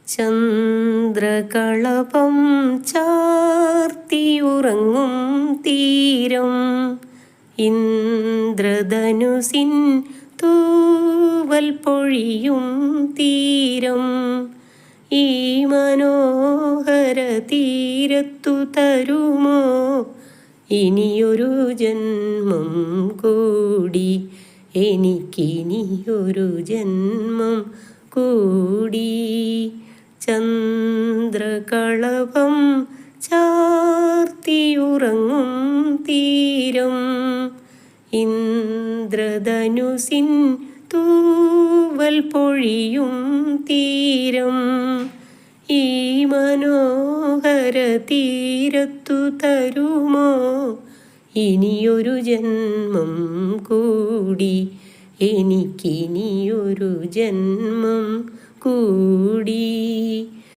ചന്ദ്രകളഭം ചാർത്തിയുറങ്ങും തീരം ഇന്ദ്രധനുസിൻ തൂവൽ പൊഴിയും തീരം ഈ മനോഹര തീരത്തു തരുമോ ഇനിയൊരു ജന്മം കൂടി എനിക്കിനിയൊരു ജന്മം കൂടി. ചന്ദ്രകളഭം ചാർത്തിയുറങ്ങും തീരം ഇന്ദ്രധനുസിൻ തൂവൽ പൊഴിയും തീരം ഈ മനോഹര തീരത്തു തരുമോ ഇനിയൊരു ജന്മം കൂടി എനിക്കിനിയൊരു ജന്മം കൂടി.